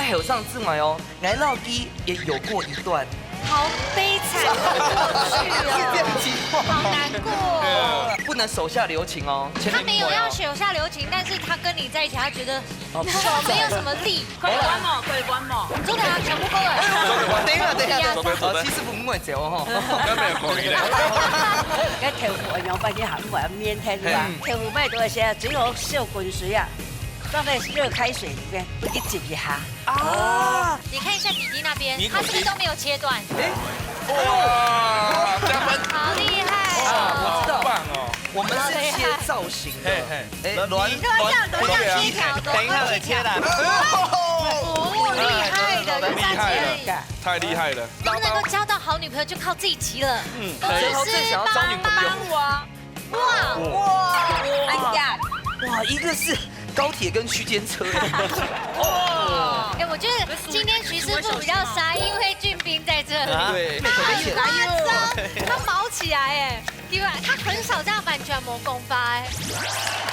还有上之外哦，挨老弟也有过一段。 好悲惨的过去哦，好难过哦。不能手下留情哦。他没有要手下留情，但是他跟你在一起，他觉得手没有什么力。可以关嘛，可以关嘛。你做的啊，全部够了。等一下，其實唔會做吼。咁咩講嘅咧？cái條褲有把啲鹹或者面聽對吧？條褲咩都係寫，只有燒滾水啊，放在熱開水裡面，一擠一下。啊！你看一下弟弟那邊，他是不是都沒有切斷？哇，加分！好厲害我知道，棒哦！我們是切造型的。都要切條，等一下再切的。哦，厲害的，就這樣。太厲害了！能不能夠交到好女朋友，就靠自己騎了。最後正想要找女朋友。哇！哎呀，哇，一個是高鐵跟區間車。哎，我覺得今天徐師傅比較傻，因為俊斌在這裡。對，他很誇張，他毛起來哎，因為他很少這樣完全冇公發哎。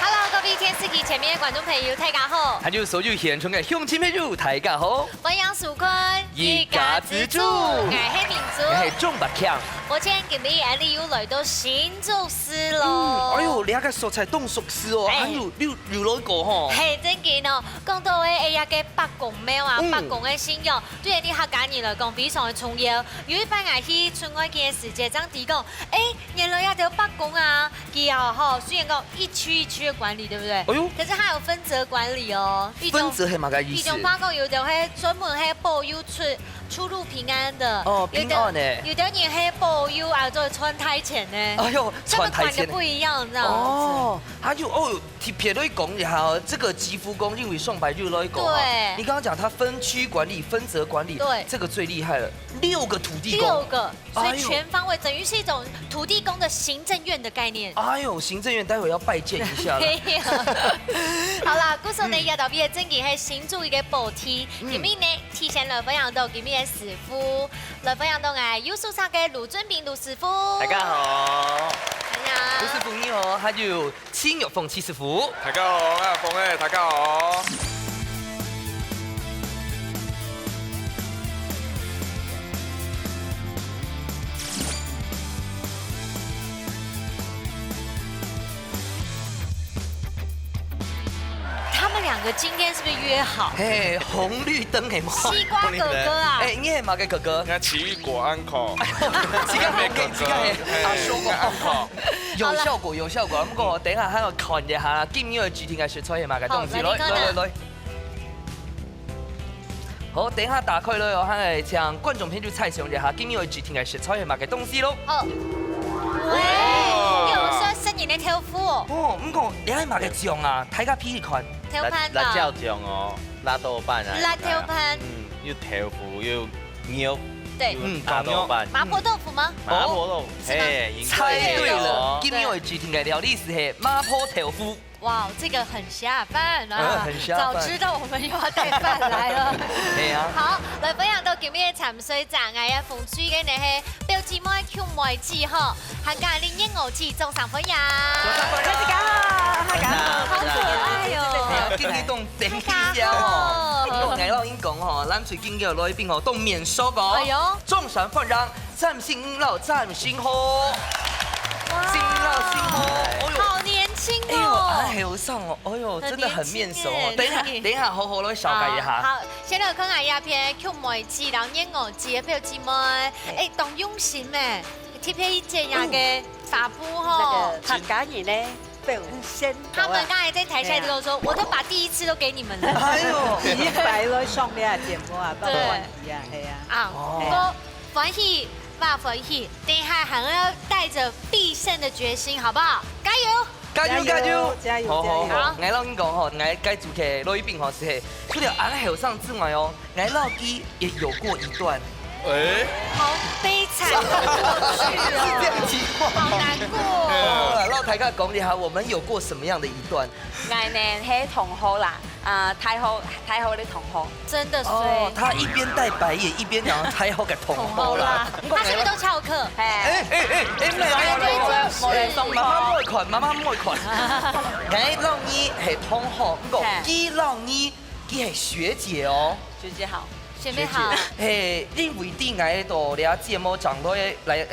Hello， 各位電視機前面嘅觀眾朋友，大家好。還有所有現場嘅鄉親朋友，大家好。我楊淑坤，一家之主，我係民族，係中白強。我今日今日眼裏有來到新竹市咯。哎呦，你個蔬菜凍熟絲哦，還有牛肉果吼。係真嘅哦，講到誒一個北宮廟啊，北宮嘅信仰，對啲客家人來講非常嘅重要。有一班人去春愛見嘅時節，張提講，原來有條北宮啊，佢啊吼，雖然講一區一區嘅管理，對不對？哎呦，可是它有分則管理哦。分則係乜嘅意思？一種八宮有條係專門係保佑出入平安的。哦，平安呢？有的人係保佑啊，做穿台前呢。哎呦，穿台前不一樣，這樣子。哦，還有哦，撇落去講一下哦，這個吉福宮因為送白日落去講。對。你剛剛講它分區管理、分則管理，對，這個最厲害了，6個土地公。6個，所以全方位，等於是一種土地公的行政院的概念。哎呦，行政院待會要拜見一下了。好啦，故事呢要到邊正經係新竹一個寶梯，今日呢提前來分享到今日嘅師傅，來分享到係優秀上嘅盧尊炳盧師傅。大家好。盧師傅你好，還有青玉鳳七師傅。大家好，我係鳳誒，大家好。他們兩個今天是不是約好？嘿，紅綠燈係冇。西瓜哥哥啊！哎，你係馬嘅哥哥？我奇異果 uncle。時間冇記，時間係阿叔個 uncle。有效果，有效果。不過等下喺度看一下，今日嘅主題係食菜係馬嘅東西，來。好，等下打開咯，我係請觀眾朋友猜想一下，今日嘅主題係食菜係馬嘅東西咯。好。喂，有說新年嘅挑夫哦，唔過你係馬嘅醬啊，睇下片看。挑番辣椒醬哦，辣豆瓣啊。辣挑番。又豆腐又牛。對，大豆瓣。麻婆豆腐嗎？麻婆豆腐。哎，猜對了，今日嘅主題嘅料理是係麻婆豆腐。哇，這個很下飯啊！很下飯。早知道我們又要帶飯來了。係啊。好，來分享到今日嘅潛水站啊，風水嘅呢係標誌妹 Q 妹子嗬，客家年英豪子早上分享。大家好，大家好，好可愛喲！今日當整啲哦，我挨老英講嗬，咱最近嘅來賓嗬都免收個。哎呦，眾賞烽讓，讚新老讚新好，新老新好。好年輕哦！哎呦，還有上哦，哎呦，真的很面熟哦。等一下，好好來小解一下。好，先嚟看下一片 Q 妹子，然後英豪子嘅標誌妹，當用心誒，貼片一件呀嘅髮布嗬。客家人呢，表現。他們剛才在台下都說，我都把第一次都給你們了。哎呦，一擺來上呢個節目啊，不歡喜啊，係啊。啊，我歡喜。爸歡喜，等一下還要帶着必勝的決心，好不好？加油！加油！加油！加油！好，挨老英講吼，挨該主嘅來賓吼是係，除了俺後上之外哦，挨老弟也有過一段。哎，好悲慘的過去哦，好難過。讓大家講一下，我們有過什麼樣的一段？挨呢係同學啦。太好的同學，真的衰。哦，他一邊戴白眼，一邊講太好嘅同學啦。他是不是都翹課？媽媽唔會群。挨老二係同學，不過幾老二你系学姐哦。学姐好。学妹好。嘿，你为啲爱度俩节目长落来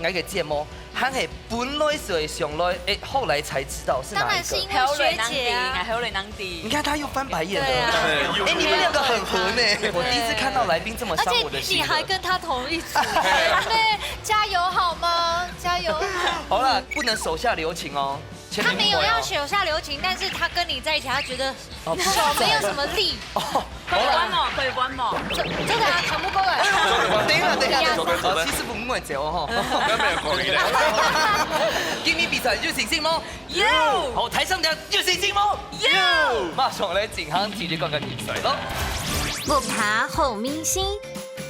爱个节目，还系本来是会上来，后来才知道是哪一个。当然是因为学姐啊。还有雷囊迪。你看他又翻白眼了。对你们两个很合呢。我第一次看到来宾这么伤我的心。而且你还跟他同一组，对，加油好吗？加油。好了，不能手下留情哦。他没有要手下留情，但是他跟你在一起，他觉得手没有什么力。可以弯嘛，可以弯嘛。真的啊，全部过来。等一下，其實唔會借我嗬。咁咩講嘢？今年比賽有信心嗎？有。好，台上的有信心嗎？有。馬上嚟進行體育講嘅比賽咯。木下好明星，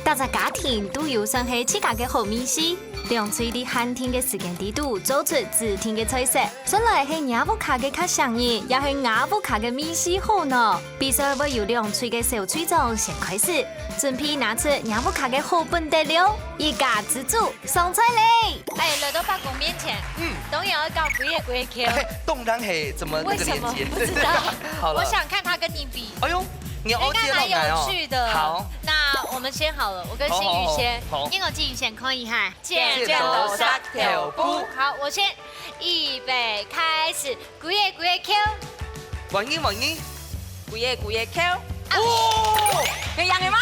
大家家庭都要算係自家嘅好明星。兩歲的寒天嘅時間地度做出自天嘅彩色，本來係亞布卡嘅卡上人，也係亞布卡嘅明星好呢。比賽會由兩歲嘅小隊長先開始，準備拿出亞布卡嘅好本得了，一家之主上菜嚟。哎，來到八公面前，董爺要搞鬼 Q。動然係怎麼那個連接？不知道。好了，我想看他跟你比。哎呦。應該蠻有趣的。好，那我們先好了，我跟新宇先。好。因為我自己先可以哈。剪刀石頭布。好，我先，預備開始，鬼 Q。王英。鬼 Q。哦，你贏了嗎？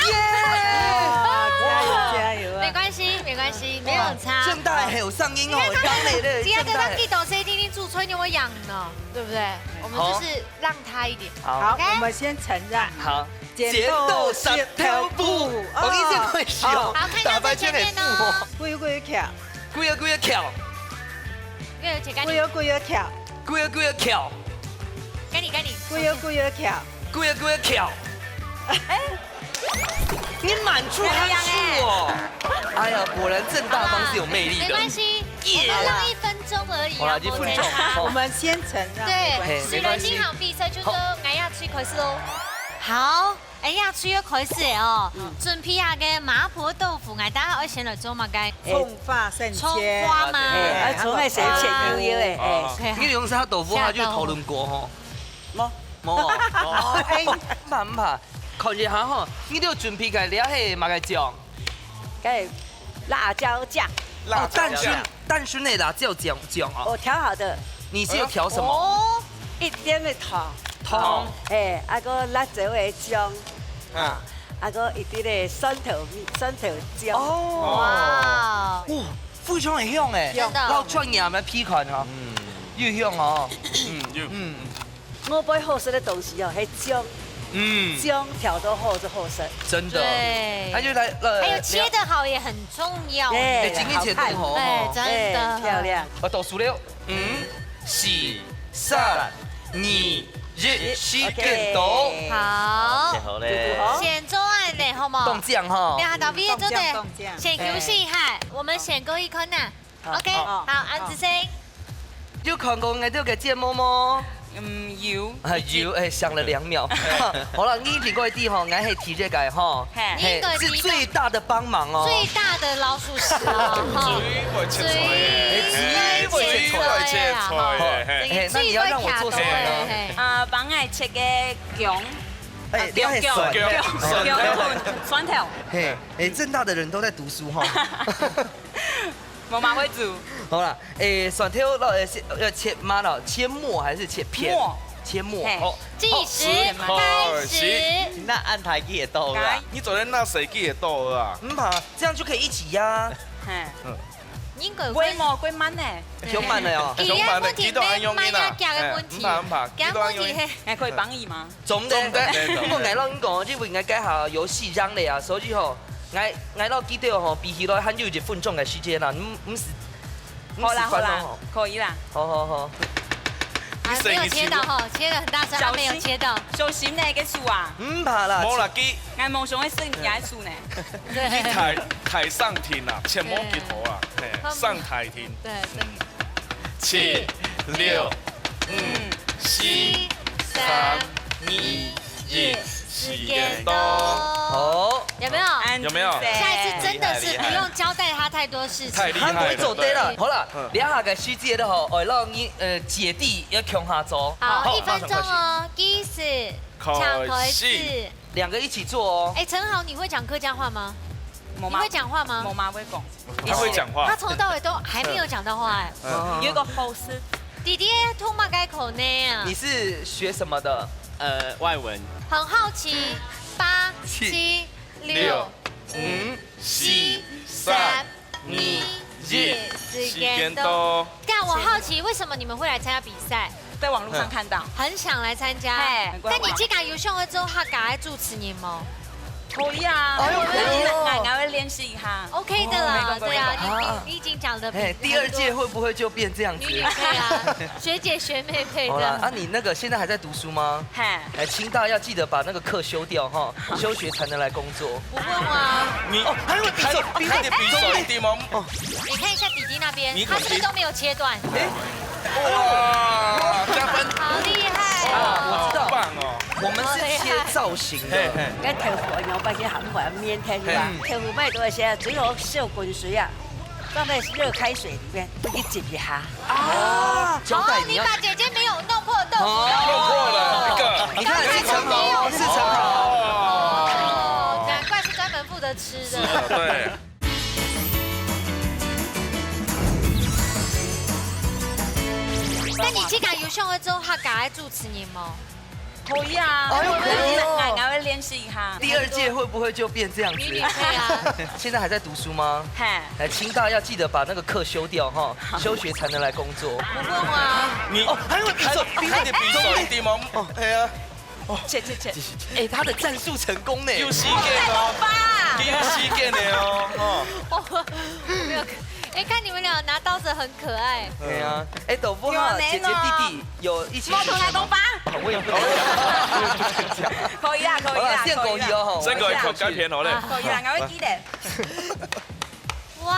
加油啊！沒關係，沒有差。正大還有上音哦，剛嚟的。今天跟他地懂誰聽聽駐村有沒有養呢？對不對？我們就是讓他一點。好，我們先承認。好，剪刀石頭布。我以前會學。好，看到前面哦。鬼 Q。鬼 Q。跟你。鬼 Q。鬼 Q。你滿處還數哦！哎呀，果然正大方是有魅力的。沒關係，我們讓1分鐘而已。好了，1分鐘。我們先承認。對，雖然今場比賽就說捱下去開始咯。好，捱下去要開始哦。準備下嘅麻婆豆腐，大家可以先來做乜嘅？蔥花生切。蔥花嘛。蔥係生切油油誒。你用啥豆腐，他就討論過吼。冇。唔怕。看一下吼，你都準備嘅了係乜嘅醬？係辣椒醬。淡筍的辣椒醬哦。我調好的。你是有調什麼？一點的糖。糖。啊個辣椒的醬。啊個一啲的蒜頭醬。哦。哇。哇，非常的香誒。真的。撈專業嘅批款哦。越香哦。我杯好食的東西哦，係醬。醬調得好就好食，真的。對，還有切得好也很重要。對，今天切得好，真的漂亮。我倒數了，5、4、3、2、1，時間到。好，好嘞。先做案嘞，好冇？凍醬哈。然後到畢業做的，先休息一下，我們先過一坤呐。OK，好，安子星。有看過我哋嘅節目嗎？有，想了2秒。好了，你聽過啲吼，我係提這個吼，是最大的幫忙哦。最大的老鼠屎哦。最會切菜。那你要讓我做什麼呢？幫我切個薑。蒜頭。正大的人都在讀書哈。我媽會煮。好啦，蒜頭要切嗎了？切末還是切片？切末。好，計時開始。那按台機也到了。你昨天那誰機也到了啊？怕，這樣就可以一起壓。會慢呢？太慢了喲。幾樣問題咩？慢呀，夾嘅問題。夾問題係可以幫你嗎？總的。我挨到你講，即係解下遊戲讓你啊，所以吼。挨到記得吼，比起來還有1分鐘嘅時間啦，唔是。好啦，可以啦。好。沒有切到吼，切得很大聲，沒有切到。小心呢，嘅樹啊。唔怕啦。冇啦，機。我夢想嘅事也係樹呢。台上停啊，切莫記頭啊，上台停。對。7、6、5、4、3、2、1，時間到。好。有沒有？下一次真的是不用交代他太多事情。太厲害了。他會做對了。好啦，兩下嘅時間都好，為讓你姐弟要強下做。好，1分鐘哦，計時。可惜。2个一起做哦。哎，陈豪，你会讲客家话吗？你会讲话吗？我妈会讲，他会讲话他。从头到尾都还没有讲到话哎。有一个好事，弟弟通马改口呢啊你，是学什么的？外文。很好奇。8、7、6、 5、 7、 4、 3、 2、 1，时间到。但我好奇，为什么你们会来参加比赛？在网络上看到，很想来参加。嘿但你既然有上了之后，他改主持人吗可以啊，哎呦可以哦俺会练习一下。 ？OK 的啦，没对啊，啊你已经讲的比哎，第2届会不会就变这样子女？配啊，学姐学妹配好啦，啊，的。你那个现在还在读书吗？嘿，哎，清大要记得把那个课修掉哈，休学才能来工作。不问啊，你还会比快点比手一点吗？你看一下弟弟那边你，他是不是都没有切断？哇，加分！好厉害啊，哦！我知道，棒哦！我们是切造型的。cái theo phụ nhau bao nhiêu hẳn phải miên theo như là theo phụ mấy đôi xe只有秀滚水啊，放在热开水里面一挤一下。哦，交代你要。你把姐姐没有弄破豆腐。弄破了一个，你看是陈豪，是陈豪。哦，难怪是专门负责吃的。对。但你既然有上了之后，他改主持人吗？可以啊，哎呦可以哦俺会练习一下。第2届会不会就变这样子？女配啊。现在还在读书吗？嘿，哎，清大要记得把那个课修掉哈，休学才能来工作。不问啊，你还会比手，快点比手一点吗？哎呀，切。哎，他的战术成功呢。又西建哦，又西建的哦。没有。哎，看你们俩拿刀子很可爱。对啊，哎，豆腐哈，姐姐弟弟有一起学习吗？我也不能讲。可以啊，可以啊，见狗一哦，这个口改偏好嘞。可以啊，俺会記得。哇！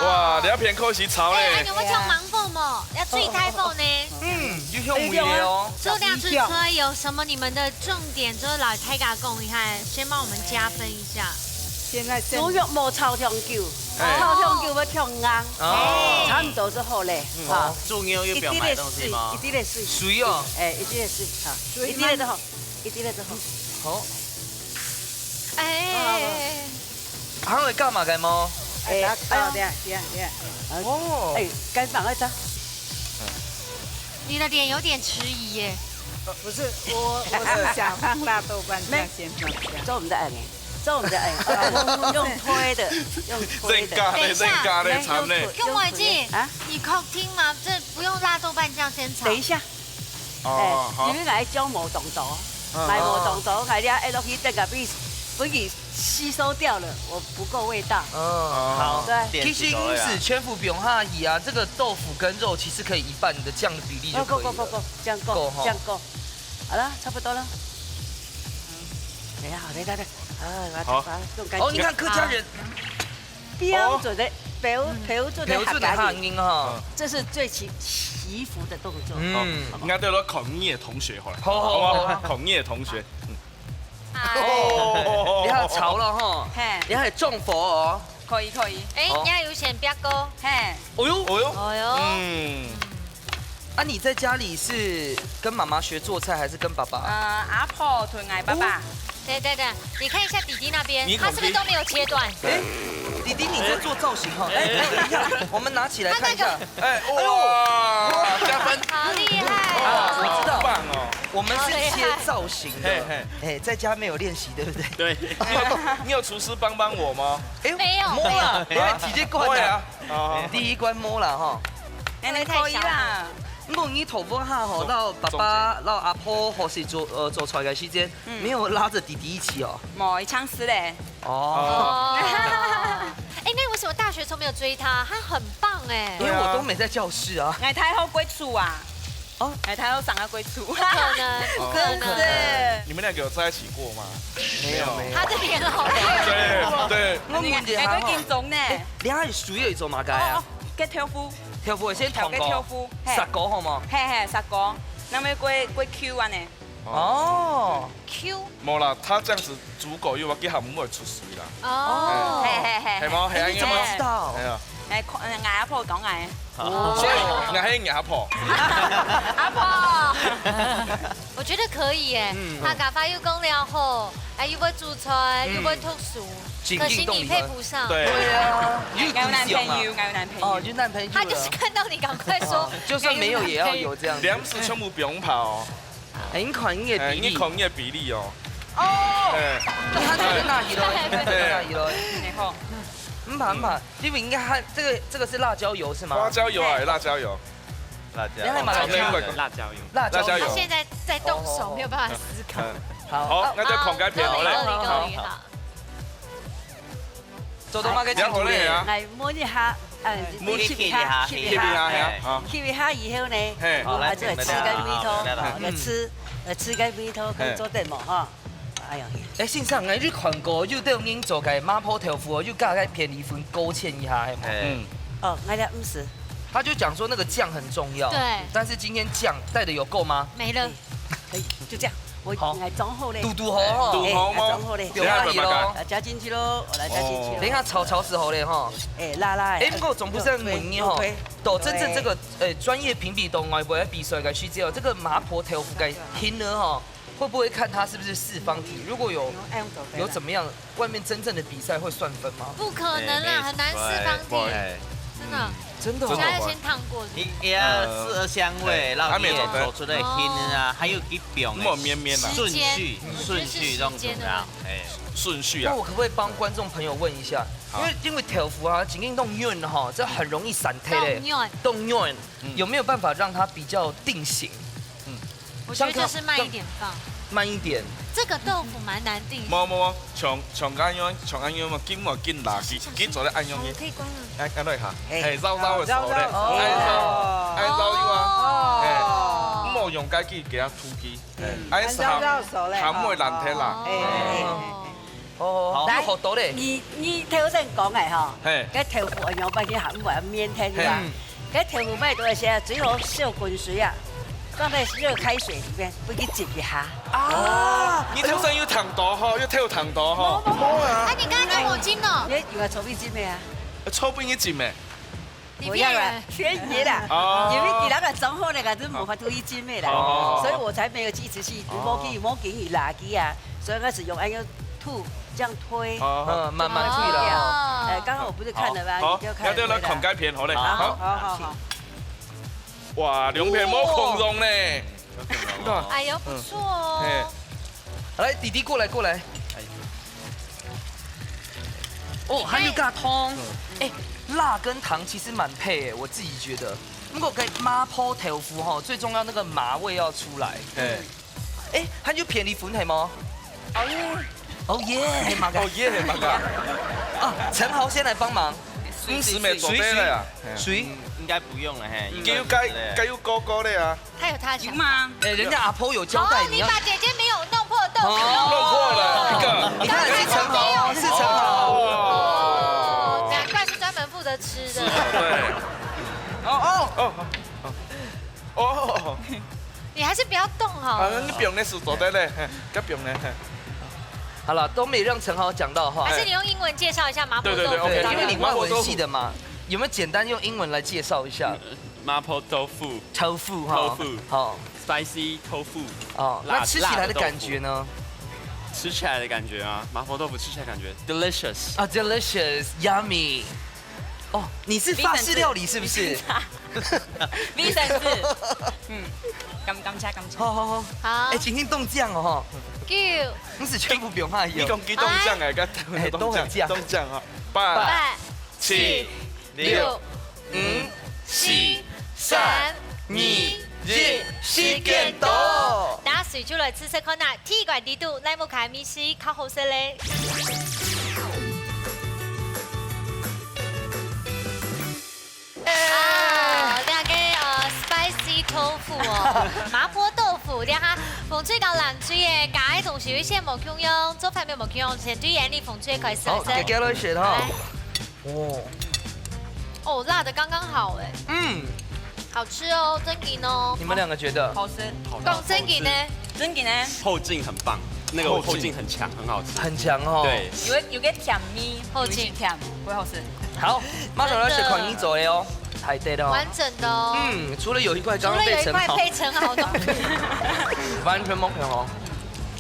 哇，你要偏扣時炒哎，咧有。冇唱盲凤么？要注意台风呢。就用五月哦。周亮之科有什么你们的重点？就是老太嘎共，你看，先帮我们加分一下。现在主要冇超長球，超長球要跳硬，差唔多就好咧。啊，注妞又不要买东西吗一？滴的水，水哦。哎，一滴的水，好，一滴的就好，一滴的就好。好，哎，还会干嘛嘅么？哎，这样，哦，哎，该放一张。你的脸有点迟疑耶。不是我是想让辣豆瓣这样先放这样。做唔得哎，做唔得哎，用推的，用推的。真假的惨嘞。跟我进啊，你靠听吗？这不用辣豆瓣酱先炒。等一下，哦，好你。来教冇动作，来冇动作，係你哎落去这个被吸收掉了，我不够味道。嗯，好。对，其实因此全副不用哈伊啊，这个豆腐跟肉其实可以一半，你的酱的比例就可以了。够，这样够，这样够。好了，差不多了。等一下，好，来，好用干哦，你看客家人标准的标准的标准的汉音，音哈。这是最祈福的动作。嗯，應該對咗孔烨同學好了，好好唔好？孔烨同學，哦，你要炒了哈，嘿，你还中佛哦。可以，哎，你要有选标哥。嘿，哦呦，哦哟，哦哟，嗯，啊，你在家里是跟妈妈学做菜，还是跟爸爸？阿婆同嗌爸爸，对，你看一下弟弟那边你，他是不是都没有切断？哎，弟弟你在做造型哈？哎，等一下，我们拿起来看一下。哎，哇，加分，好厉害啊，我哦！知道，棒哦，我们是切造型的嘿嘿。哎，在家没有练习，对不对？对，你有廚師幫我嗎？哎，没有摸了，哎，直接过来會啊。，第一关摸了哈。你可以啦。我你头发哈吼，到爸爸、到阿婆或是做出来的时间，没有拉着弟弟一起哦。冇唱诗咧，哦，哦，哎，那为什么大学时候没有追他？他很棒哎因。为我都没在教室啊。嗌太后歸厝啊，哦，嗌太后上啊歸厝，不可能，不可真能。是。你們兩個有在一起過嗎？没有没有。他的臉好亮。對對，我問一下佢哈，見中呢，你係屬於做乜嘅啊？嘅跳舞，跳舞先同跳舞個實歌好冇？嘿，實講，那麼歸 Q 啊呢？哦， Q 冇啦，他這樣子煮過以後，佢下唔會出水啦。哦，係冇？係啊，應該你怎麼冇。知道？係啊，嗌阿婆講嗌，哦所以我係阿婆。阿婆，我觉得可以耶。他咖啡又讲了后，哎，又会煮菜，又会读书，可惜你配不上。对啊，有男朋友，有男朋友。哦，有男朋友。他就是看到你，赶快说。就算没有也要有这样。两次全部不用跑。你看伊的比例。你看伊的比例哦。哦。你看这个哪里了？哪里了？然后。唔怕，因为应该它这个是辣椒油是吗？辣椒油啊，辣椒油。辣椒。辣椒油。辣椒油。他现在在动手，没有办法思考。好，那就狂改片好嘞。好。做到乜嘅程度咧？嚟摸一下，摸一下，吸一下以後呢，我就吃個米頭，吃個米頭跟做點嘛哈。哎呀！誒，先生，你看過要對您做嘅麻婆豆腐，要加個便宜粉勾芡一下，係咪？哦，我哋50。他就講說那個醬很重要，對。但是今天醬帶的有夠嗎？沒了。可以，就這樣。我嚟裝好咧。嘟好，裝好咧。不用阿姨咯，加進去咯，我來加進去。等一下炒時候咧哈。辣。不過總不是很滿意哈。到真正這個專業評比到外部嘅比賽嘅需要，這個麻婆豆腐嘅拼呢哈。會不會看它是不是四方體？如果有怎麼樣，外面真正的比賽會算分嗎？不可能啦，很難四方體，真的。真的。現在先燙過。你要色香味，讓你做出來香啊，還有一種順序這種順序啊。那我可不可以幫觀眾朋友問一下？因為豆腐啊，緊緊弄軟哈，這很容易散體嘞。動軟，有沒有辦法讓它比較定型？我覺得就是慢一點放，慢一點。這個豆腐蠻難定。冇，長按樣嘛，緊嘛緊拿緊做咧按樣嘅。可以關了。按落下，係繞嘅時候咧，按繞啲話，冇用雞機給它突機，按鹹會爛體啦。哦，好多咧。你頭先講嘅嗬，嗰豆腐我用翻啲鹹味面聽係嘛？嗰豆腐咩多一些，最好燒滾水啊。放在熱開水裏面，不給擠一下。啊！你頭先要燙到嗬，要挑燙到嗬。冇啊！你剛剛用煎哦。你用個搓邊煎咩啊？搓邊嘅煎咩？我要啊，便宜啦。因為你那個整好那個都冇法度去煎咩啦，所以我才沒有機器去冇給你垃圾啊，所以開始用那個吐這樣推，慢慢推了。剛好我不是看了嗎？好，要對那孔蓋片好嘞。好。哇，兩片冇空中呢！哎呦，不錯哦。來，弟弟過來。哦，還有個湯。哎，辣跟糖其實蠻配誒，我自己覺得。如果跟麻婆豆腐哈，最重要那個麻味要出來。哎，還有便利粉係嗎？哦耶，係嘛個？啊，陳豪先來幫忙。50沒做對了呀？誰？應該不用了嘿。該有哥哥的呀。他有他想嗎？哎，人家阿婆有交代你把姐姐沒有弄破豆腐。弄破了一個。你看是陳豪，是陳豪。哦，難怪是專門負責吃的。對。哦。你還是不要動哈。你不用那是做對嘞，該不用嘞。好了，都沒讓陳豪講到哈。還是你用英文介紹一下麻婆豆腐？對，因為你外文系的嘛，有沒有簡單用英文來介紹一下？麻婆豆腐。tofu 哈。好。spicy tofu。哦，那吃起來的感覺呢？吃起來的感覺啊，麻婆豆腐吃起來感覺 delicious。啊 ，delicious yummy。哦，你是法式料理是不是？V生字。咁差。好。哎，今天凍醬哦哈。9。不是全部不用怕有。你講幾凍醬哎？都很醬。凍醬啊！8、7、6、5、4、3、2、1，時間到。打水出來吃食看哪，T 管地度，內木卡米西較好食咧。豆腐哦，麻婆豆腐，啲下逢吹夠冷水嘅，解同時要先冇姜用，做飯面冇姜用，前對眼你逢吹開始。好，給落去哈。哦，辣的剛剛好哎。好吃哦，真勁哦。你們兩個覺得？好吃。講真勁呢？真勁呢？後勁很棒，那個後勁很強，很好吃。很強哦。對。有個甜味，後勁甜，會好吃。好，馬上要食狂飲做嘅哦。菜的哦，完整的哦。除了有一块除刚刚被盛好，被盛好的，完全蒙全哦。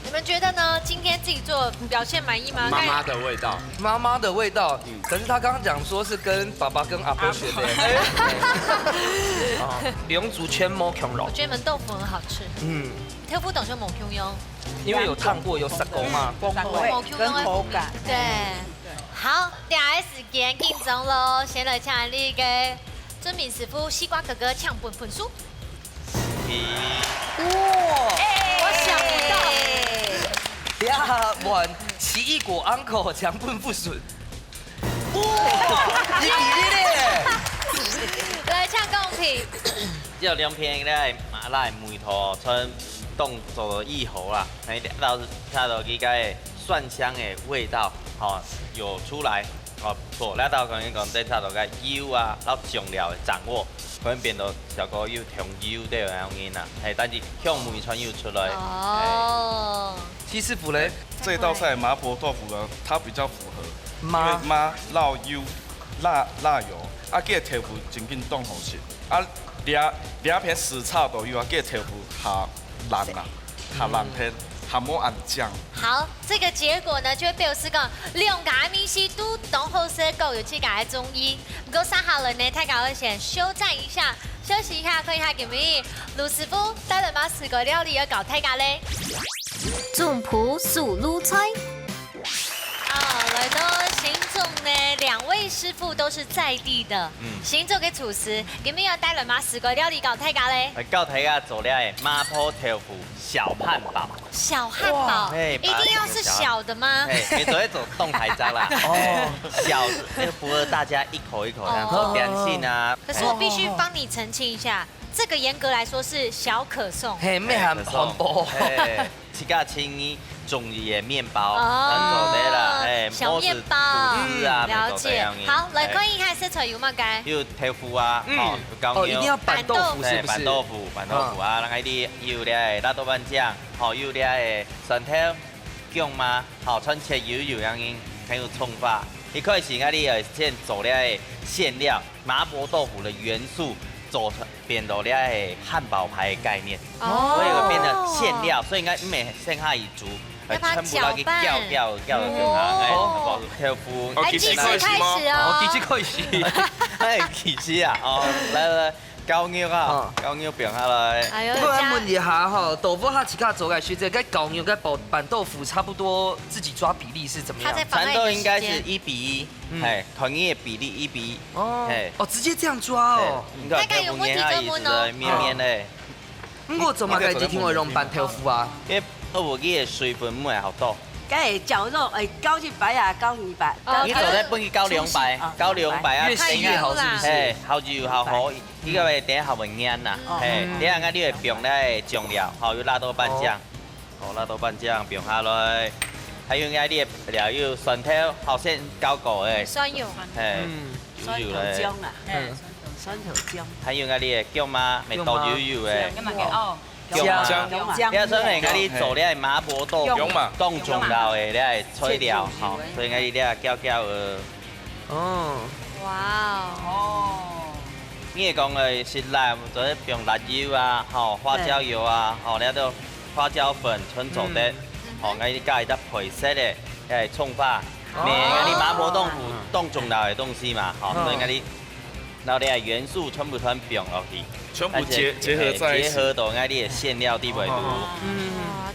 你们觉得呢？今天自己做表现满意吗？妈妈的味道，妈妈的味道，可是他刚刚讲说是跟爸爸跟阿婆学的。两组全毛强肉我，觉得焖豆腐很好吃。特夫懂就某 Q 用，因为有烫过，有杀过嘛。跟口感。对。好，第二时间竞争喽，先来请你个尊名师傅西瓜哥哥抢本粉酥。我想不到。第二碗奇异果 uncle 强棍不损。哇，你咧！来抢贡品。这两片咧麻辣梅头春冻做意喉啦，哎，到它的一个蒜香的味道，好有出来，哦不错。咱到可能讲在它的个油啊，到酱料的掌握，可能变到小哥又调油的样子啦，哎，但是香梅川又出来。哦。七师傅嘞，这道菜麻婆豆腐呢，它比较符合，因为妈麻辣油、辣油，啊，个豆腐真紧冻好食，啊，两片湿炒豆油啊，个豆腐下烂啦，下烂片，下冇按酱。好，这个结果呢，就会表示讲两家米西都懂好色狗有去改中医。不过上好了呢，太搞危险，休战一下，休息一下，看一下给没？卢师傅带了把4个料理要搞太搞嘞。总铺素卤菜。来到行总呢，2位师傅都是在地的，行总嘅厨师，你们要带了吗？4个料理搞太搞嘞？搞太家做了的麻婆豆腐小汉堡。小汉堡，一定要是小的吗？哎，没昨天走动台章啦。哦，小那个符合大家一口一口这样做点心啊。可是我必须帮你澄清一下，这个严格来说是小可颂。嘿，没含环保。这个青衣中意的面包，做的啦，哎，小面包，了解。好，来看一下色彩有冇改？有豆腐啊，哦，一定要板豆腐是不是？板豆腐啊，然后啲有咧辣豆瓣酱，好有咧蒜头、姜嘛，好穿切油样样，还有葱花。一开始我哋先做咧馅料，麻婆豆腐的元素。做成变到了汉堡排的概念，所以会变成馅料，所以应该每剩下一煮，全部都给搅豆腐。几时开始哦？几时开始？哎，几时啊？哦，来。高牛啊，高牛变下来。不然问一下哈，豆腐它自己做来学这跟高牛跟板豆腐差不多，自己抓比例是怎么样？蚕豆应该是1比1，哎，团叶比例1比1。哦，哦，直接这样抓哦。大概有问题就问哦。绵绵嘞。我怎么个只听我用板豆腐啊？因为豆腐嘅水分唔系好多。梗係绞肉，高1白啊，高2白。你做咧本去高2白，高2白啊，越细越好是不是？哎，好油好好，呢個係第一後會硬啦。哎，第二個你會用咧醬料，好有辣豆瓣醬，好辣豆瓣醬用下來，還有啲你料有蒜頭，好先搞過嘅。蒜油。哎，蒜頭醬啊，蒜頭醬。還有啲嘅姜嘛，咪多油嘅。姜，你所以你做咧麻婆豆腐，凍中料嘅你係吹料，好，所以你咧攪嘅。哦。哇哦。你講嘅是辣，就係用辣椒啊，好花椒油啊，好咧都花椒粉春做的，好你加一啲配色嘅，係葱花，你麻婆豆腐凍中料嘅東西嘛，好，所以你。然後你係元素全部放落去，全部結合在一起，結合到你嘅餡料啲味道。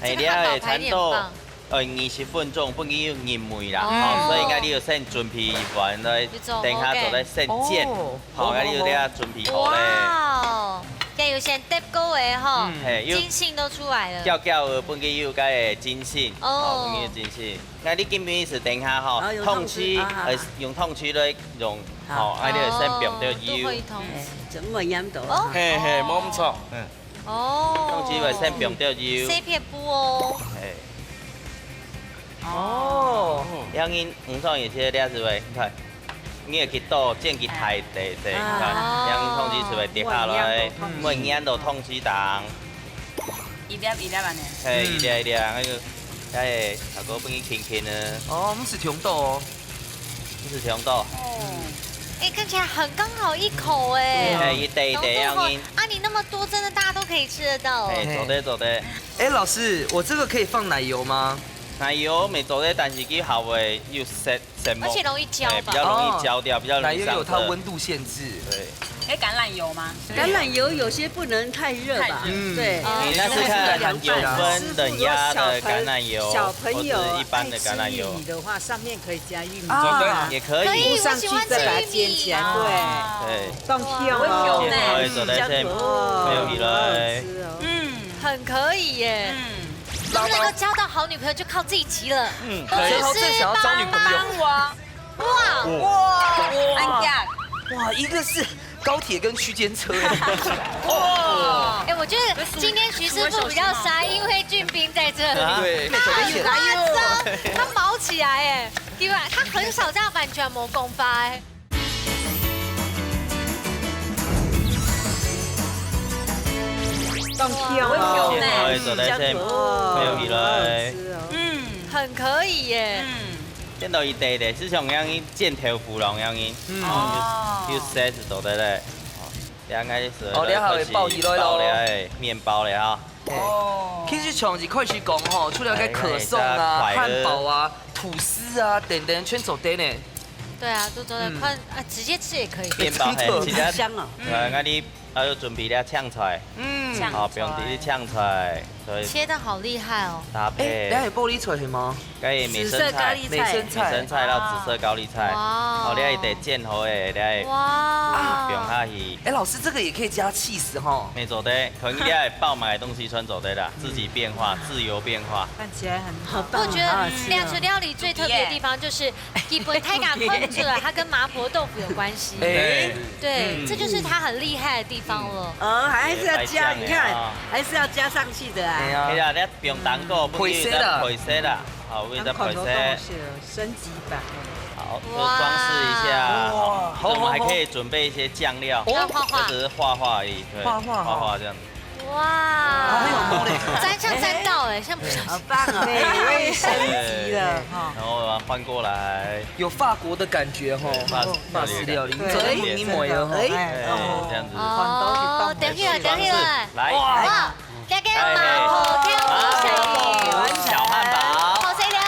係你係產到20分鐘，本身要熱梅啦，好，所以你要先準備完咧，等下做咧先煎，好，你要咧準備好咧。哇，要先搭高嘅嗬，筋性都出來了。攪本身要嘅筋性，好，本身要筋性。那你根本是等下嗬，痛區用痛區嚟用。好，你就先用到油，怎麼飲到？嘿嘿，冇咁錯。哦。通知會先用到油。四片布哦。哦。兩人唔錯，而且咧是會，睇，你會去倒煎去太地，兩人通知是會跌下來，唔會壓到通知檔。一粒安尼。係一粒，那個，誒，頭個本身輕輕的。哦，唔是長豆哦。唔是長豆。哎，看起来很刚好一口哎。哎，一袋一袋样音。啊，你那么多，真的大家都可以吃得到。哎，做的。哎，老师，我这个可以放奶油吗？奶油没做的，但是去校会又而且容易焦吧？比较容易焦掉，比较容易奶油有它温度限制。对。哎，橄榄油吗？橄榄油有些不能太热吧？对。你那是看有分冷压的橄榄油，小朋友一般的橄榄油。玉米的话，上面可以加玉米也可以。上去再把它煎起来，对。放香哦，可以做在这，没有起来。很可以耶。能不能够交到好女朋友，就靠自己急了。陈豪正想要交女朋友。哇，一个是高铁跟区间车。哇！哎，我觉得今天徐师傅比较傻，因为俊斌在这里。对，他毛起来哎，因为他很少这样完全没公发哎。放香哦，可以做在这，没有起来。很可以耶。见到一袋的，是像样子煎豆腐咯样子。有色是做的嘞。两个是。哦，然后会爆起来咯。面包嘞哈。其实像一块去讲吼，除了个可颂啊、汉堡啊、吐司啊等等，全做得呢。对啊，都做得快啊，直接吃也可以。面包很香啊。那你要准备了呛菜。好，不用直接呛菜，所以切的好厉害哦。搭配。哎，有玻璃菜吗？紫色高丽菜，美生菜到紫色高丽菜。好，你得煎好诶，你哇，不用下去。哎，老师这个也可以加cheese哈。没做的，可能你要爆买的东西全做的啦，自己变化，自由变化。看起来很好。我觉得两厨料理最特别的地方就是基本太敢控制了，它跟麻婆豆腐有关系。对，这就是它很厉害的地方了。还是要加，你看，还是要加上去的啊。可以啦，你不用蛋糕，不用配色啦。好，为了配色，升级版。好，就装饰一下。哇，我们还可以准备一些酱料，或者是画画而已，对，画画这样子。哇，沾上沾到哎，像不小心。好棒哦，美味升级了哈。然后把它换过来，有法国的感觉哈，法式料理，这一模一样哈，这样子。哦，等一会，来，哇，这个麻婆豆腐小汉堡，好吃的。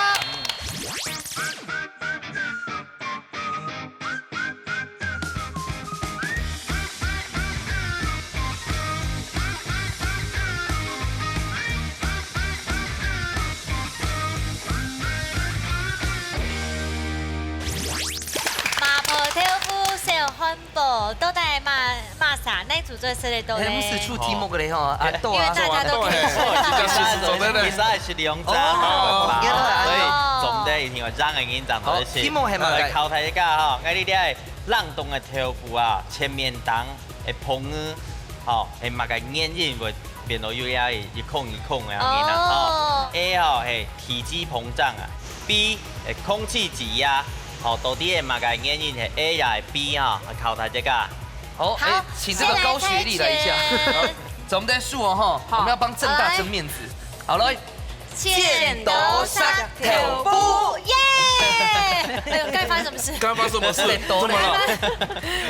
汉堡都在骂啥？那组最吃的都嘞。四处题目个嘞吼，啊，因为大家都可以吃。其实还是两张，所以总的一天晚上已经长到一起。题目系嘛？考题一下哈，我哋啲冷冻的豆腐啊，前面当会烹呢，好，系嘛个粘入会变到有呀一空的样子啦。A 吼系体积膨胀啊 ，B 系空气挤压。好，到底嘛个原因是 A 呀 B 啊，考大家。好，哎，请这个高学历来一下。咱们在数哦哈，我们要帮正大争面子。好了，剑斗山豆腐耶！哎呦，刚才发生什么事？刚刚发生什么事？怎么了？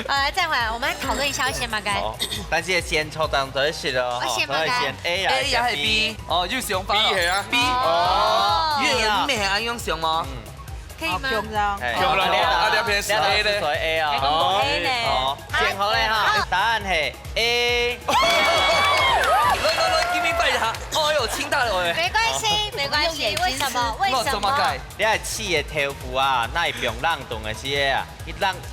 来，再回来，我们来讨论一下先嘛该。但是先抽当对是咯，先嘛该。先 A 呀 B。哦，又是用 B 系啊 B。哦，粤语你系安用上吗？可以吗？漂亮啊！你偏是 A 咧 ，A 啊，好，先好咧哈，答案係 A。来，give me 拜一下。哎呦，清大了喂。没关系，为什么？你係試嘅豆腐啊，那係不用冷凍嘅時啊，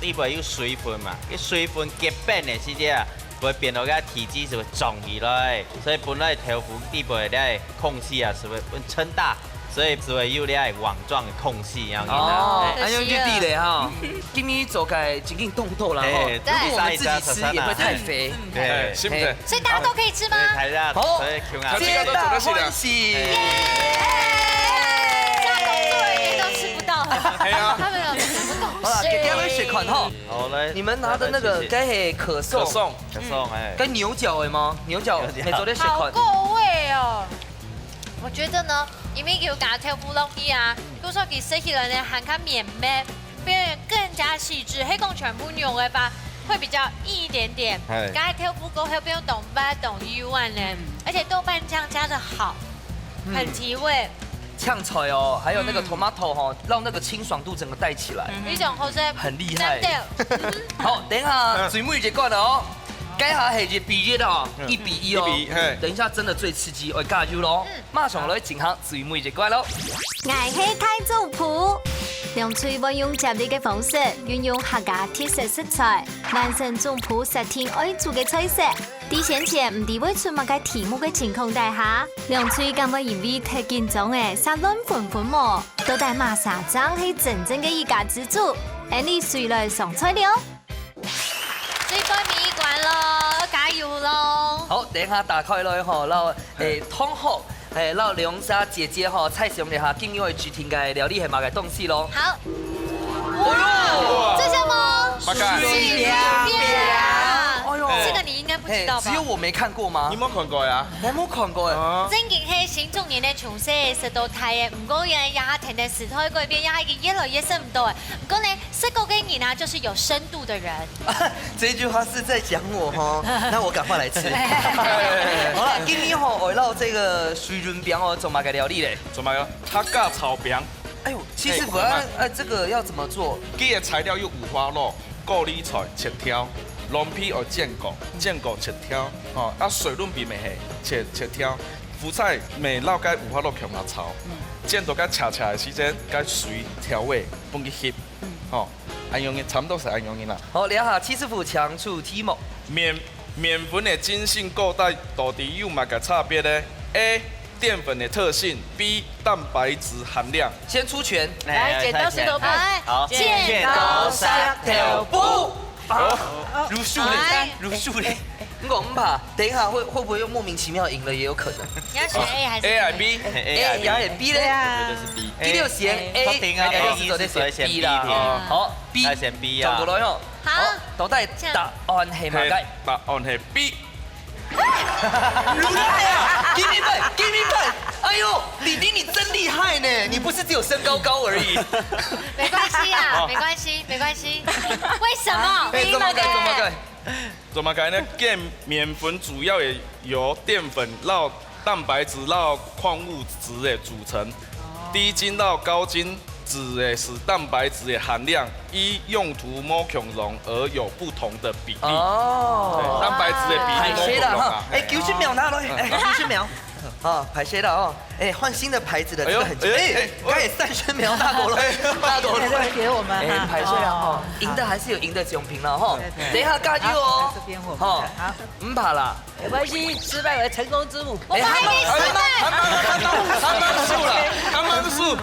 你會有水分嘛，啲水分結冰嘅時啊，會變到個體積是會重起來，所以本來豆腐地部嘅空氣啊是會撐大。所以只会有咧网状的空隙一样的。哦，安用就地嘞哈。今天做开仅仅动不动啦哈。如果我们自己吃也会太肥。对，是不是？所以大家都可以吃吗？好，皆大欢喜。加工作人员都吃不到。系啊。他们有吃不懂。好了，给各位选款哈。好嘞。你们拿的那个该系可颂，哎。该牛角的吗？牛角，每周的选款。好够味哦。我觉得呢，因为有加豆腐落去啊，多少其食起来呢，含较绵绵，变得更加细致，黑贡全部牛的吧会比较硬一点点。刚才挑不够，还不用懂八懂一万呢，而且豆瓣酱加的好，很提味。呛菜哦，还有那个 tomato 哈，让那个清爽度整个带起来，一种好吃，很厉害。好，等一下水木姐过了哦。该下係熱比熱哦，1-1哦。等一下真的最刺激，我加油咯！馬上來進行最尾一關咯。愛係太祖譜，用嘴運用接力嘅方式，運用客家特色食材，完成總譜10天愛做嘅菜色。啲先前唔知會出乜嘅題目嘅情況底下，用嘴咁嘅因為太緊張嘅，撒亂混模，到底馬沙張係真正嘅一家之主。而你隨來上菜了。最後面一關咯，加油咯！好，等一下打開來吼，然後通學然後梁莎姐姐吼菜上一下今日去聽嘅料理係乜嘅東西咯。好。哇！這什麼？魚哎呦，這個你應該不知道吧？只有我沒看過嗎？你冇看過呀？你冇看過誒？正經係新中年嘅從事食到太嘅，唔過人也停停時態改變，也係越來越深唔到誒。唔過呢，食過嘅人啊，就是有深度的人。這句話是在講我哈，那我趕快來吃。好了，今日吼圍繞這個水潤餅哦，做乜嘅料理咧？做乜嘅？客家炒餅。哎呦，七師傅，這個要怎麼做？佢嘅材料有五花肉、高麗菜切條。龍皮要煎過切條，哦，啊水潤皮咪係切條，副菜咪撈該五花肉強下炒，煎到該恰恰的時間，該水調味，放去烚，哦，安樣嘅差唔多是安樣嘅啦。好，聊下七師傅強處題目。麵粉的筋性夠大，到底有乜個差別呢 ？A. 澱粉的特性 ，B. 蛋白質含量。先出拳，來剪刀石頭布，好，剪刀石頭布。如數嘞。我唔怕，等一下會不會又莫名其妙贏了也有可能。你要選 A 還是 A 還 B？ A 也係 B 咧？絕對是 B。第六選 A，第六選 B 啦。好 ，B。來選 B 啊。轉過來哦。好，到底答案係乜嘅？答案係 B。厲害啊 ！Give me five！ 哎呦，李斌你真厲害呢！你不是只有身高高而已。沒關係啊，沒關係。為什麼？怎麼改呢？麵粉主要也由澱粉、繞蛋白質、繞礦物質的組成，低筋到高筋質的使蛋白質的含量依用途某強容而有不同的比例。哦，蛋白質的比例某強容啊。90秒拿來，90秒。啊，排泄了哦，換新的牌子的，這個很緊。剛也30秒大狗了，大狗了，給我們哈，排泄了哈，贏的還是有贏的獎品了哈。等一下加油哦，這邊我們好，唔怕啦，沒關係，失敗為成功之母。我們還沒失敗。還蠻數。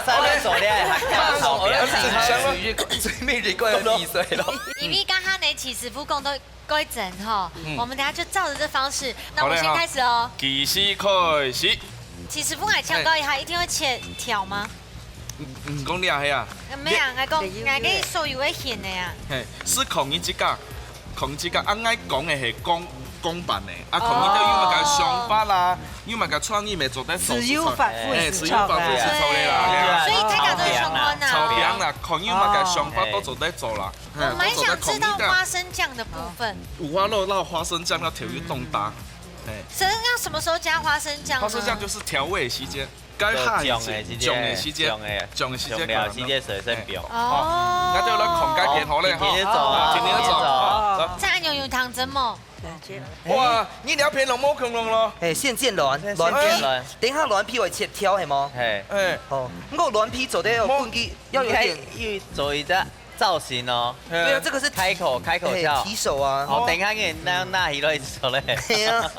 三人手咧，客家炒餅，最美最貴的比賽了。因為剛剛呢，齊師傅講到該整哈，我們等下就照着這方式，那我先開始哦。計時開始。齊師傅還強調一下，一定要切條嗎？唔講你係啊。沒啊，我講所有會顯的呀。是孔乙己甲，俺愛講的係公版的，孔乙都有乜嘅想法啦，有乜嘅創意咪做得做。只有反覆實操的啦。所以大家都是相關的。炒餅啦，孔乙有乜嘅想法都做得做啦。我蠻想知道花生醬的部分。五花肉撈花生醬要調一凍搭。要什麼時候加花生醬呢？花生醬就是調味時間。該下嘅時間，水生表。哦。那就來控街片好咧，天天做。這樣用糖針麼？哇，你聊片龍冇可能咯。現煎卵皮，等一下卵皮會切條係麼？好，我卵皮做得要半機，要有點做一隻造型哦。對啊，這個是開口跳。提手啊。我等下嘅那起來做咧。係啊。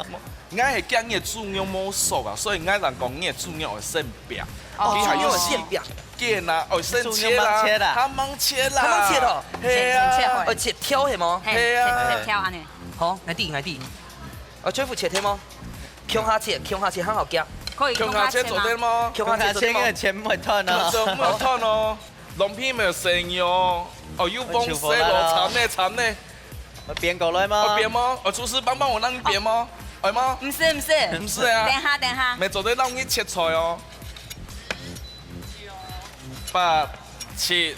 我係驚你煮肉冇熟啊，所以我人講你煮肉會生餅。哦，還有餡餅。見啦，會生切啦，他盲切啦。他盲切咯。係啊。切條係麼？係啊。切條安尼。好，來弟。最副切條麼？強下切很好夾。可以強下切做得麼？強下切嘅錢唔會吞啊。唔會吞哦。龍皮咪成樣，哦要幫死咯，慘呢。我編過來嗎？我編麼？我廚師幫我讓你編麼？係嗎？唔是啊。等下。咪做得讓你切菜哦。8、7、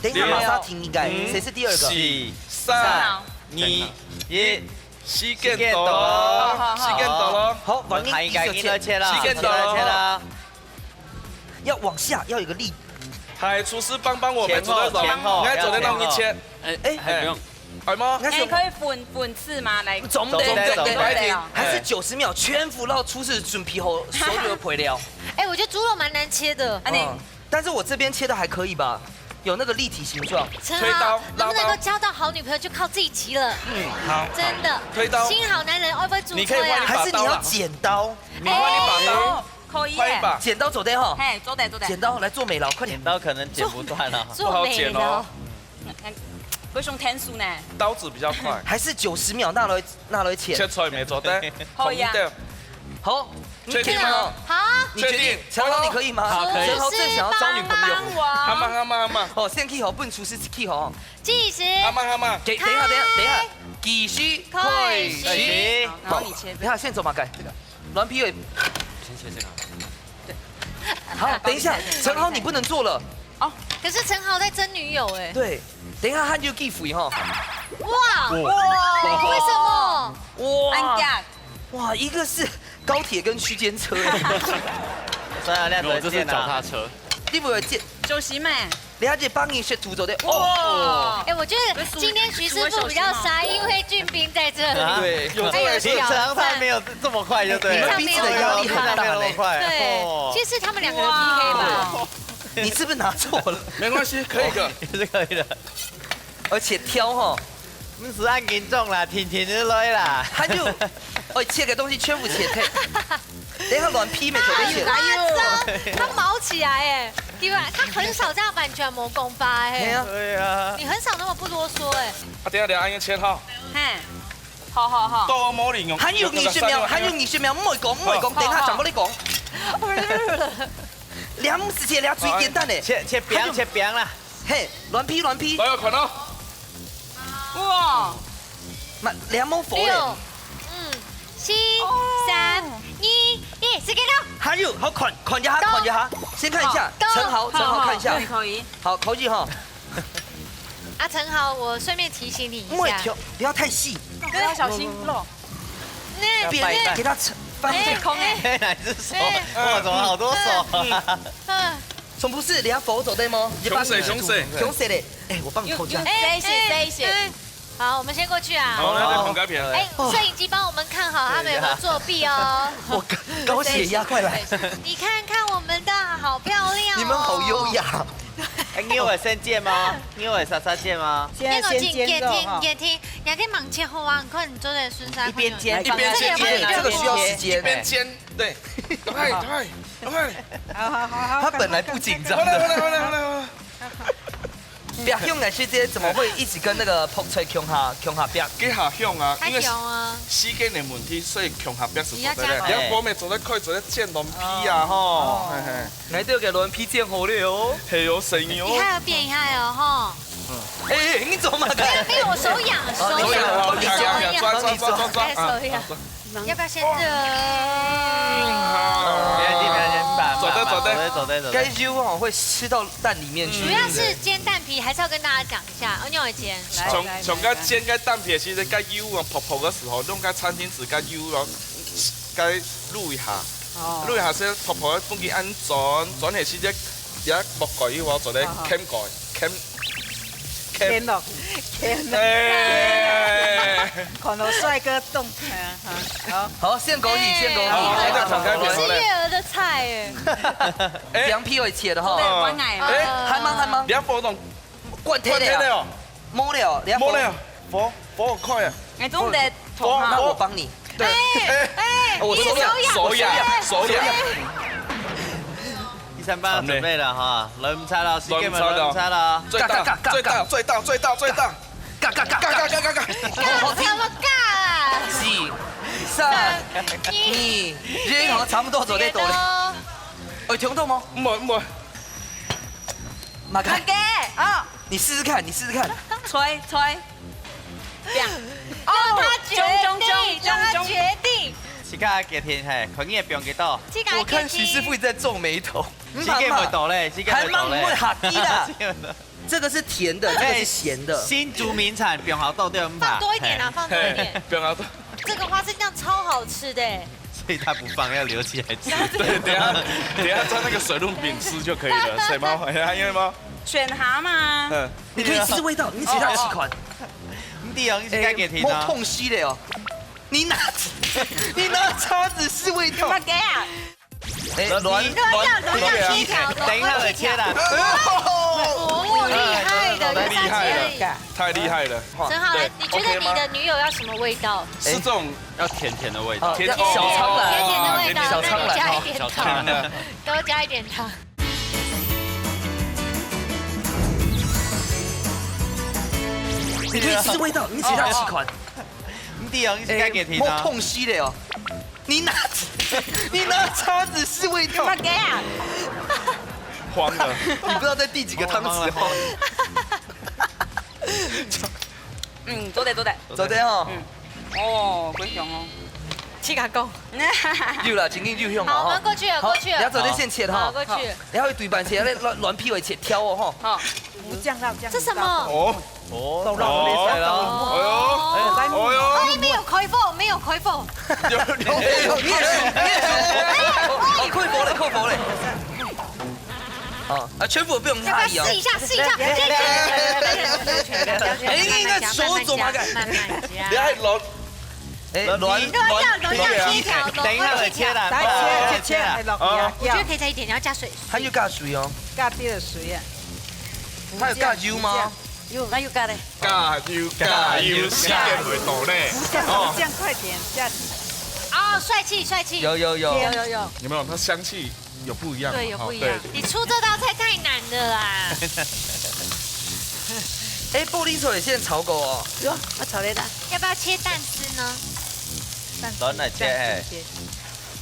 等一下马上停，应该谁是第二个？ 4、3、 2、1。時間到咯，時間到咯。好，往他应该右应该切了，时间到了切了。要往下，要有个力。係廚師幫我們做得前後應該做得弄一切。还不用。係嗎？那哎，可以粉刺吗？来，总总得快停！还是90秒全服到厨师准皮后手就赔了。哎，我觉得猪肉蛮难切的。但是我这边切的还可以吧，有那个立体形状。陈豪，能不能够交到好女朋友就靠自己急了。好，真的。推刀新好男人会不会煮你可以错呀？还是你要剪刀？你換一把刀，可以耶。換一把。剪刀走的哈。嘿，做得做得。剪刀来做美劳，快点剪。刀可能剪不断了。不好做美劳剪哦。不用天数呢。刀子比較快。还是90秒那来切。切菜未做得，可以啊。好，確定嗎？好。你决定，陈豪你可以吗？好可以陈豪正想要招女朋友。啱啱啱啱啱。哦，先 key 好，笨厨师 key 好。计时。啱啱啱啱。等一下，继续開始起。然后你切等一下，先走马改这个软皮尾。先切这个。好，等一下，陈豪你不能做了。可是陈豪在争女友哎。对，等一下他就 give 哈。哇！为什么？哇！架。哇，一个是高铁跟区间车，所以亮我这是见啊。脚踏车。你不会见？就是嘛。了解帮你学图走的哇！哎，我觉得今天徐师傅比较傻，因为俊斌在这里。对，有还有你陈航才没有这么快，就对了。你们彼此的压力很大没有那么快。对，其实是他们两个人 PK 吧。你是不是拿错了？沒關係，可以的。也是可以的。而且挑哈，我们是按斤重啦，天就来啦。他就切个东西全部切开，等一下软皮没走的切。夸张，他毛起来哎，对吧？他很少这样完全模功发哎。对啊。你很少那么不啰嗦哎。啊，等下安尼切好。嘿。好。多模利用。還有20秒，唔會講，等下上過你講。2時切，最簡單的。切餅啦。嘿，軟皮。來個群咯。哇！唔，2毛火嘅。 6、5、7、3、2、1，時間到。還有，好看一下，先看一下，陳豪看一下。可以。好，口技哈。阿陳豪，我順便提醒你一下，不要太細，要小心肉。那別給他翻哎空。哎，哪只手？哇，怎么好多手？從不是，你要佛走對嗎？熊誰嘞？哎，我幫你扣一下。這一些。好，我們先過去啊。好，那就孔改片。哎，攝影機幫我們看好他們有沒有作弊哦。我高血壓，快來！你看看我們的好漂亮哦。你們好優雅。哎，你有先煎嗎？你有沙沙煎嗎？那個鏡也聽，你可以忙切後啊，快你坐在順山。一邊煎這個需要時間。一邊煎，對，快。他本來不緊張的。不要用來去這些，怎麼會一直跟那個撲吹強下壁？幾下向啊，因為啊，時間的問題，所以強下壁是你要做得咧。然後我們做得可以做得煎軟皮啊，吼。來都要給軟皮煎好了哦。係哦，成哦。你還要變一下哦，哈。哎，你怎麼嘛？沒有，我手癢，手癢，抓。手癢。要不要先熱？走的。該肉哦會吃到蛋裡面去。主要是煎蛋皮，還是要跟大家講一下，我會煎。從個煎個蛋皮，其實個油啊泡泡嘅時候，用個餐巾紙個油咯，個滷一下，滷一下先泡泡，幫佢按轉下先一木蓋油我做咧鉗蓋。天咯，看到帥哥動，好，先枸杞，是月兒的菜哎，涼皮會切的哈。還嗎？兩火動，灌貼的哦，摸了，火快啊！哎，總得那我幫你。對，我手癢。第三班準備了哈，輪差了，時間咪輪差了。最大，嘎，好怎麼尬啊？4、3、2，人好差不多做得到了。有聽到嗎？唔會。馬哥，你試試看。吹。讓他決定。時間幾天係，佢嘢變幾多？我看徐師傅在皺眉頭。時間咪到咧，還蠻會下啲啦。这个是甜的，这个是咸的。新竹名产扁桃豆对我们放多一点啊，放多一点。扁桃豆。这个花生酱超好吃的，所以他不放，要留起来吃。对，等下在那个水润饼吃就可以了。水猫，因为猫。选蛤嘛。你可以试味道，你其他几款。弟哦，你应该给听啊。痛惜的哦，你拿叉子试味道。干嘛给啊？软切条，等一下我切了。厉害的，厉害了，太厉害了。陈豪，来，你觉得你的女友要什么味道？是这种要甜甜的味道，小苍兰，甜甜的味道，小苍兰，加一点糖，多加一点糖。你可以试味道，你其他几款。弟哦，你应该给听啊。痛惜的哦，你拿叉子试味道。干嘛给啊？慌了，你不知道在第几个汤匙哦。做得。走的哦。哦，鬼熊哦。七卡公。有啦，前面就用好，我们过去了。你要走在线切哈。过去。你要对半切，乱皮为切挑哦哈。好，无酱料酱。这什么？哦，让我厉害了。哎呦，没有开封，没有开封。你也扣佛嘞。啊，全部不用差异哦。试一下。哎，那手怎么改？慢慢加。你还乱切条，等一下我切了，切了。我觉得可以再一点，你要加水。它有加水哦。加啲的水啊。它有加油吗？有，那有加嘞。加油，时间袂到嘞。这样快点加。哦，帅气。有。有没有？它香气有不一样。对，有不一样。你出这道菜太难了啦。哎，玻璃球也现在炒狗哦。有，我炒来的。要不要切蛋丝呢？软来切，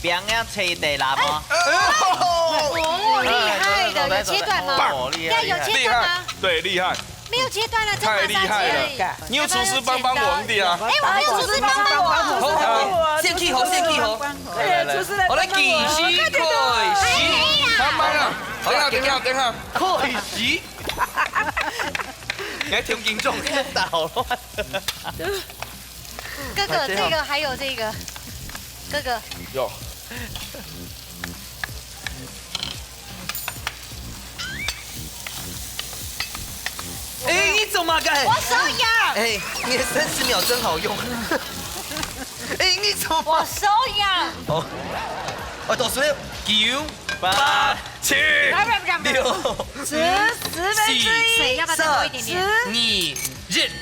饼要切地啦吗？哦，厉害的，有切断吗？有切断吗？对，厉害。没有切断了，太厉害了！你有厨师帮我们的啊？哎，我有厨师帮我。先去喉。对，厨师来我来计时开始。他妈呀！等下。开始。你还挺严重，捣乱。哥哥，这个还有这个，哥哥。有。哎，你怎么改？我手痒。哎，你的30秒真好用。哎，你怎么？我手痒。哦，我倒数9、8、7、6、水要不要再多一点点2、1，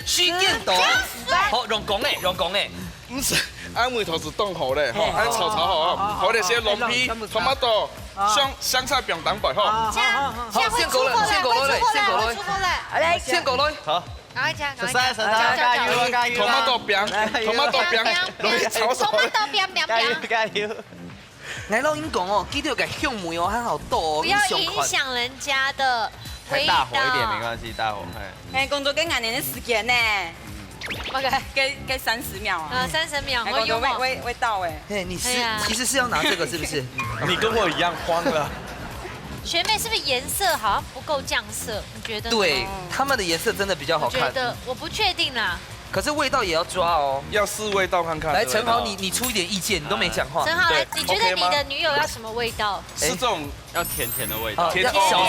时间到。好，用讲诶。唔是，安梅头是冻好嘞，吼，安炒好哦，好那些龙皮、tomato、香菜饼蛋白吼。好，先过来。来，先过来。好。赶快加加油！tomato 饼，落去炒熟。加油！来老鹰讲哦，记得给香梅哦，还好多哦。不要影响人家的味道。大火一点没关系，大火。哎，工作跟俺年的时间呢？ OK， 给30秒啊。30秒，我有味道哎。哎，你其实是要拿这个是不是？你跟我一样慌了。学妹是不是颜色好像不够酱色？你觉得？对，他们的颜色真的比较好看。我觉得我不确定啦。可是味道也要抓哦，要试味道看看。来，陈豪，你出一点意见，你都没讲话。陈豪，来，你觉得你的女友要什么味道？是这种要甜甜的味道，小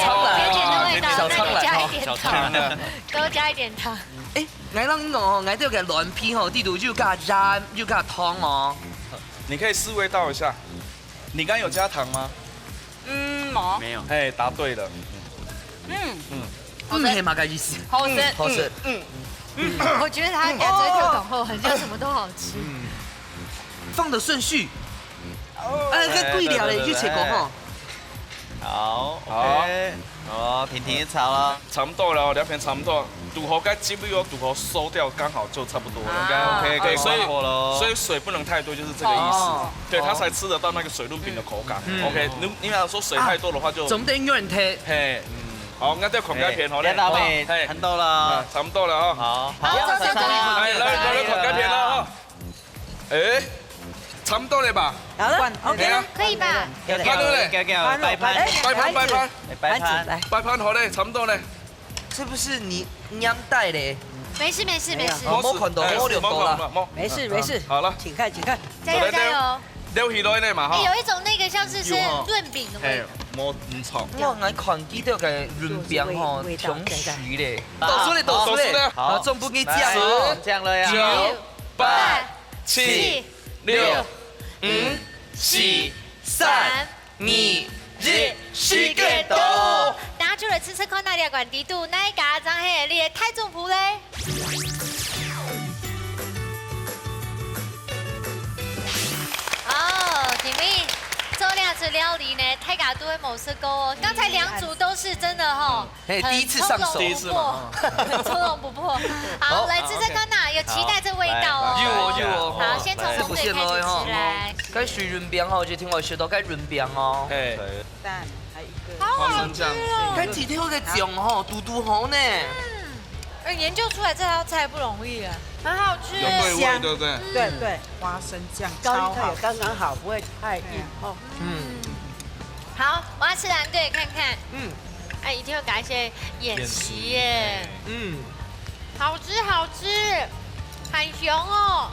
苍兰，甜甜的味道，小苍兰，加一点糖，多加一点糖。哎，我让你讲哦，我这个软皮吼，地图就加盐，就加汤哦。你可以试味道一下。你刚有加糖吗？没有。哎，答对了。黑马该意思。好吃，好吃。我觉得他牙嘴特广厚，很像什么都好吃。放的顺序，跟贵了嘞，就切过吼。好，OK，哦，停炒了，差不多了，两片差不多，肚喉该几乎有肚喉收掉，刚好就差不多了。应该 OK， 可以所以水不能太多，就是这个意思。对，它才吃得到那个水润饼的口感。OK， 你想说水太多的话就总得有人贴。嘿。好，我这孔盖片好嘞，大妹，很多了，差不多了啊。好，来孔盖片了啊。哎，差不多了吧？好了 ，OK 了，可以吧？拍了嘞，摆盘摆盘好嘞，差不多嘞。是不是你娘带嘞？没事没事没事，我看到我就懂了。没事没事。好了，请看请看。加油加油！溜起来呢嘛哈。有一种那个像是润饼的味道。冇唔错。我爱看见到个润饼吼，香徐嘞。倒数嘞倒数嘞，好，总不给讲哦。这样了呀。9、8、 7、 6、5、4、3、2、1，时间到。大家就来吃吃看那条管底度，那一家张黑你的太重谱嘞。哦，甜蜜。做两次料理呢，太嘎都会某次勾哦。刚才2组都是真的哈，第一次上手，第一次嘛，从容不迫。好，来吃吃看呐，有期待这味道哦。有。好，先从红队开始吃来。该水润饼哈，就听我学到该润饼哦。蛋，还有一个好好吃哦。该几天个酱吼，嘟嘟红呢。研究出来这道菜不容易啊，很好吃，香，对不对？对对，花生酱高超好丽菜也，刚刚好，不会太硬哦。好，我要吃蓝队看看。哎，一定要改一些演习耶。好吃好吃，很熊哦。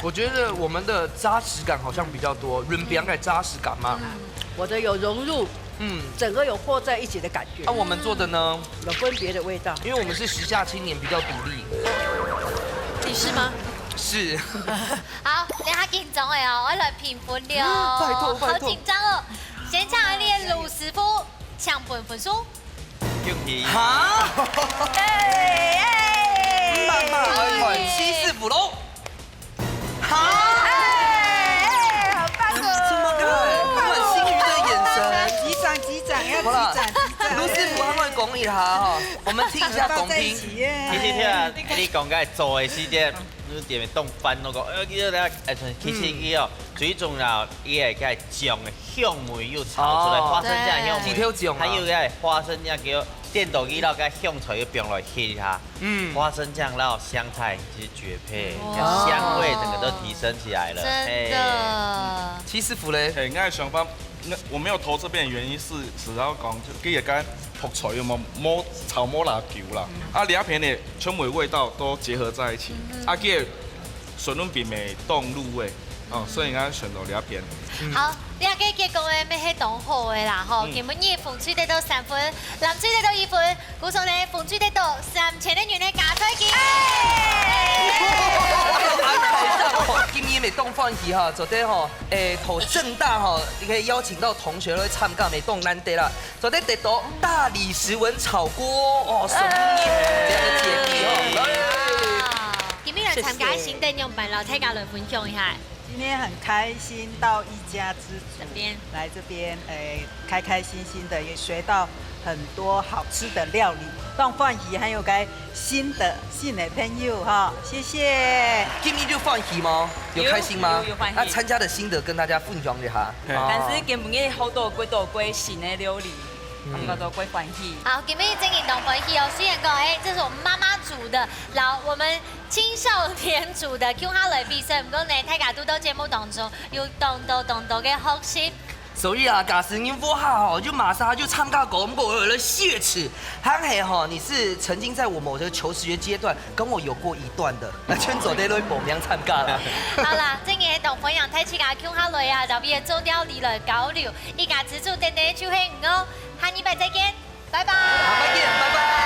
我觉得我们的扎实感好像比较多，润饼的扎实感嘛。我的有融入，整个有和在一起的感觉。那我们做的呢？有分别的味道，因为我们是时下青年，比较独立。你是吗？是。好，等下紧张的哦，我来评分了。拜托。好紧张哦。先抢一列鲁斯夫抢分数。哈？快7-4补喽！好。好棒哦！这么可很心愉的眼神。击掌要击掌。卢师傅，他们讲一下哈，我们听一下公听。其实你讲个做的时间，你点面冻翻那个，其实伊哦，最重要伊会个酱的香味又炒出来，花生酱香味，还有个花生酱叫电动机，然后个香菜又并来吸一下，花生酱然后香菜其实绝配，香味整个都提升起来了。真的。七师傅嘞，我的想法，我没有投这边的原因是要讲，佢也跟泡菜有冇炒抹辣球啦，两片的全部味道都结合在一起，佢笋润饼没冻入味，所以我选择两片。好，你阿个结果的咩係當好嘅啦，吼，基本二馮水得到3分，藍水得到1分，估數呢馮水得到3000的元嘅加菜金。今年美动放题哈，昨天哈，投正大哈，你可以邀请到同学来参加美动难得啦。昨天得到大理石纹炒锅哦，手艺这样的姐弟哦。今日來參加新燈用品，老太家來分享一下。今天很开心到一家之主来这边，开开心心的，也学到很多好吃的料理。当饭鱼还有个新的朋友哈，谢谢。今天就放题吗？有开心吗？有欢喜。那参加的心得跟大家分享一下。但是今日好多新的料理。感觉都会欢喜。好，今天真的很欢喜哦。虽然讲，这是我们妈妈煮的，然后我们青少年煮的 Q 哈雷比赛，不过呢，大家都到节目当中有懂得嘅學習。所以啊，假使你不好，就马上就參加廣播有了血池。還係哈，你是曾經在我某個求學階段跟我有過一段的，那全做啲女報名參加啦。好啦，今日同分享睇次架 Q 哈雷啊，特別做料理來交流，依家自助等等就係唔哦，下禮拜再見，拜拜。下禮拜見，拜拜。